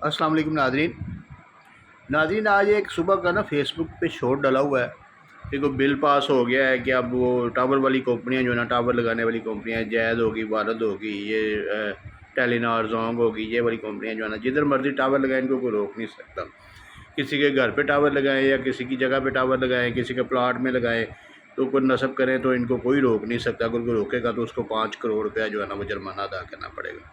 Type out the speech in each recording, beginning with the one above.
अस्सलाम वालेकुम नाज़रीन, आज एक सुबह का ना फेसबुक पे शोर डला हुआ है कि कोई बिल पास हो गया है कि अब वो टावर वाली कंपनियां जो है ना, टावर लगाने वाली कंपनियां, जैद होगी, भारत होगी, ये टेलीनॉर, जोंग होगी, ये वाली कंपनियां जो है ना, जिधर मर्जी टावर लगाएं इनको कोई रोक नहीं सकता। किसी के घर पे टावर लगाएं या किसी की जगह पे टावर लगाएं, किसी के प्लाट में लगाएं, तो कोई नस्ब करें तो इनको कोई रोक नहीं सकता। अगर कोई रोकेगा तो उसको 5 करोड़ रुपया जो है ना वो जुर्माना अदा करना पड़ेगा।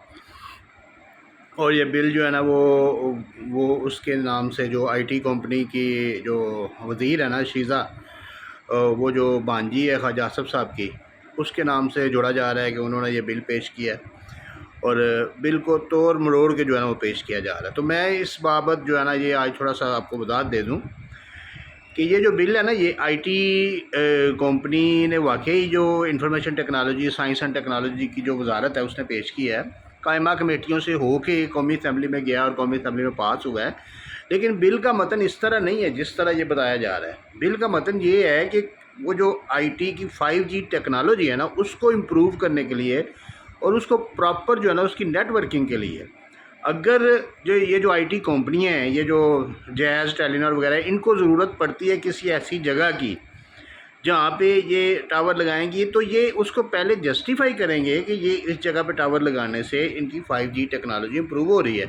और ये बिल जो है ना वो उसके नाम से, जो आईटी कंपनी की जो वज़ीर है ना शीज़ा, वो जो भांजी है ख्वाजा आसिफ साहब की, उसके नाम से जोड़ा जा रहा है कि उन्होंने ये बिल पेश किया है और बिल को तोड़ मरोड़ के जो है ना वो पेश किया जा रहा है। तो मैं इस बाबत जो है ना ये आज थोड़ा सा आपको वदात दे दूँ कि ये जो बिल है ना, ये आईटी कंपनी ने वाकई जो information technology, science and technology की जो वजारत है उसने पेश की है, कायमा कमेटियों से हो के कौमी असम्बली में गया और कौमी असम्बली में पास हुआ है। लेकिन बिल का मतन इस तरह नहीं है जिस तरह ये बताया जा रहा है। बिल का मतन ये है कि वो जो आईटी की 5G टेक्नोलॉजी है ना, उसको इम्प्रूव करने के लिए और उसको प्रॉपर जो है ना उसकी नेटवर्किंग के लिए, अगर ये जो आईटी कंपनियां हैं, ये जो जैज़, टेलीनॉर वगैरह, इनको ज़रूरत पड़ती है किसी ऐसी जगह की जहाँ पे ये टावर लगाएंगी, तो ये उसको पहले जस्टिफाई करेंगे कि ये इस जगह पे टावर लगाने से इनकी 5G टेक्नोलॉजी इम्प्रूव हो रही है।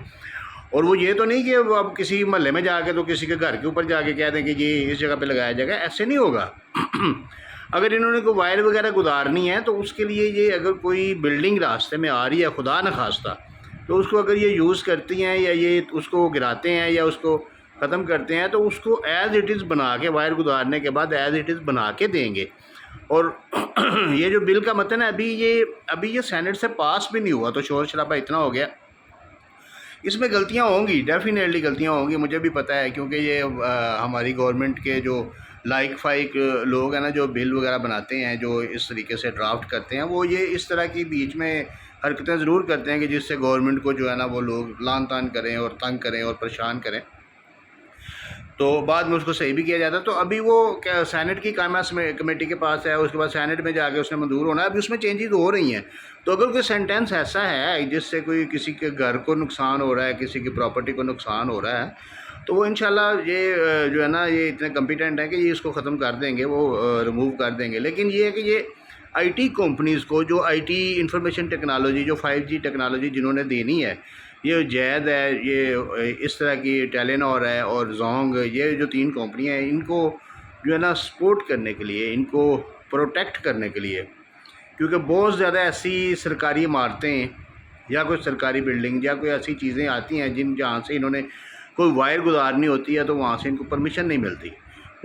और वो ये तो नहीं कि अब किसी महल्ले में जाके तो किसी के घर के ऊपर जाके कह दें कि ये इस जगह पे लगाया जाएगा, ऐसे नहीं होगा। अगर इन्होंने कोई वायर वगैरह गुजारनी है तो उसके लिए ये, अगर कोई बिल्डिंग रास्ते में आ रही है खुदा न खास्ता, तो उसको अगर ये यूज़ करती हैं या ये उसको गिराते हैं या उसको ख़त्म करते हैं, तो उसको एज़ इट इज़ बना के, वायर गुजारने के बाद एज़ इट इज़ बना के देंगे। और ये जो बिल का मतन है, अभी ये सेनेट से पास भी नहीं हुआ, तो शोर शराबा इतना हो गया। इसमें गलतियां होंगी, डेफिनेटली गलतियां होंगी, मुझे भी पता है, क्योंकि ये हमारी गवर्नमेंट के जो लाइक फाइक लोग हैं ना, जो बिल वगैरह बनाते हैं, जो इस तरीके से ड्राफ्ट करते हैं, वो ये इस तरह की बीच में हरकतें ज़रूर करते हैं कि जिससे गवर्नमेंट को जो है ना वो लोग लान तान करें और तंग करें और परेशान करें, तो बाद में उसको सही भी किया जाता है। तो अभी वो क्या सैनेट की कायमा कमेटी के पास है, उसके बाद सैनेट में जाके उसने मंजूर होना है, अभी उसमें चेंजेस हो रही हैं। तो अगर कोई सेंटेंस ऐसा है जिससे कोई किसी के घर को नुकसान हो रहा है, किसी की प्रॉपर्टी को नुकसान हो रहा है, तो वो इंशाल्लाह ये जो है ना ये इतने कम्पिटेंट है कि ये इसको ख़त्म कर देंगे, वो रिमूव कर देंगे। लेकिन ये है कि ये आईटी कंपनीज़ को, जो आईटी इंफॉर्मेशन टेक्नोलॉजी, जो 5G टेक्नोलॉजी जिन्होंने देनी है, ये जैद है, ये इस तरह की टेलीनॉर है और जोंग, ये जो 3 कंपनियां हैं, इनको जो है ना सपोर्ट करने के लिए, इनको प्रोटेक्ट करने के लिए, क्योंकि बहुत ज़्यादा ऐसी सरकारी इमारतें या कोई सरकारी बिल्डिंग या कोई ऐसी चीज़ें आती हैं जहाँ से इन्होंने कोई वायर गुजारनी होती है, तो वहाँ से इनको परमिशन नहीं मिलती,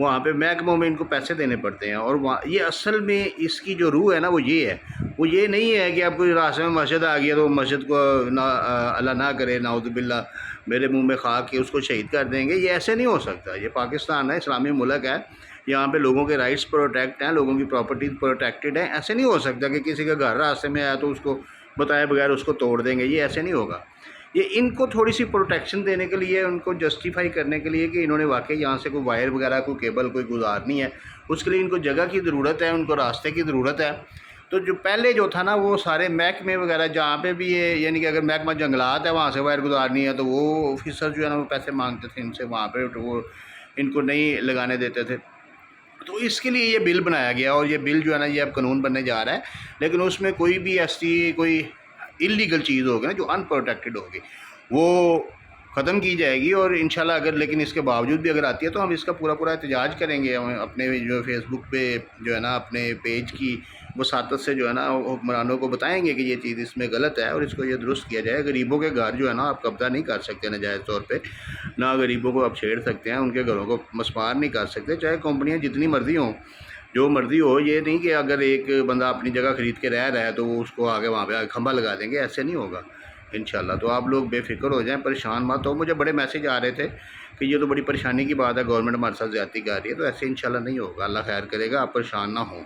वहाँ पे महकमों में इनको पैसे देने पड़ते हैं। और वहाँ ये असल में इसकी जो रूह है ना वो ये है, वो ये नहीं है कि आप कोई रास्ते में मस्जिद आ गया तो मस्जिद को ना अल्लाह ना करे, नाउज़ुबिल्लाह, मेरे मुंह में खा के उसको शहीद कर देंगे। ये ऐसे नहीं हो सकता। ये पाकिस्तान है, इस्लामी मुल्क है, यहाँ पे लोगों के राइट्स प्रोटेक्ट हैं, लोगों की प्रॉपर्टीज़ प्रोटेक्टेड हैं। ऐसे नहीं हो सकता कि किसी का घर रास्ते में आया तो उसको बताए बगैर उसको तोड़ देंगे, ये ऐसे नहीं होगा। ये इनको थोड़ी सी प्रोटेक्शन देने के लिए, उनको जस्टिफाई करने के लिए कि इन्होंने वाकई यहाँ से कोई वायर वगैरह, कोई केबल कोई गुजारनी है, उसके लिए इनको जगह की ज़रूरत है, उनको रास्ते की ज़रूरत है। तो जो पहले जो था ना, वो सारे महकमे वगैरह जहाँ पे भी ये, यानी कि अगर महकमा जंगलात है वहाँ से वायर गुजारनी है, तो वो ऑफिसर जो है ना वो पैसे मांगते थे इनसे, वहाँ पर तो वो इनको नहीं लगाने देते थे। तो इसके लिए ये बिल बनाया गया और ये बिल जो है ना ये अब कानून बनने जा रहा है। लेकिन उसमें कोई भी ऐसी कोई इलीगल चीज़ होगी ना, जो अनप्रोटेक्टेड होगी, वो ख़त्म की जाएगी। और इंशाल्लाह अगर, लेकिन इसके बावजूद भी अगर आती है तो हम इसका पूरा एहतजाज करेंगे। हम अपने जो फेसबुक पे जो है ना, अपने पेज की वसातत से जो है ना हुक्मरानों को बताएंगे कि ये चीज़ इसमें गलत है और इसको ये दुरुस्त किया जाए। गरीबों के घर जो है ना आप कब्ज़ा नहीं कर सकते नाजायज़ तौर पे, ना गरीबों को आप छेड़ सकते हैं, उनके घरों को मसमार नहीं कर सकते, चाहे कंपनियाँ जितनी मर्ज़ी हों, जो मर्ज़ी हो। ये नहीं कि अगर एक बंदा अपनी जगह ख़रीद के रह रहा है तो वो उसको आगे वहाँ पे खंभा लगा देंगे, ऐसे नहीं होगा इंशाल्लाह। तो आप लोग बेफिक्र हो जाएं, परेशान मत हो। मुझे बड़े मैसेज आ रहे थे कि ये तो बड़ी परेशानी की बात है, गवर्नमेंट हमारे साथ ज़्यादती कर रही है, तो ऐसे इंशाल्लाह नहीं होगा। अल्लाह खैर करेगा, आप परेशान ना हों।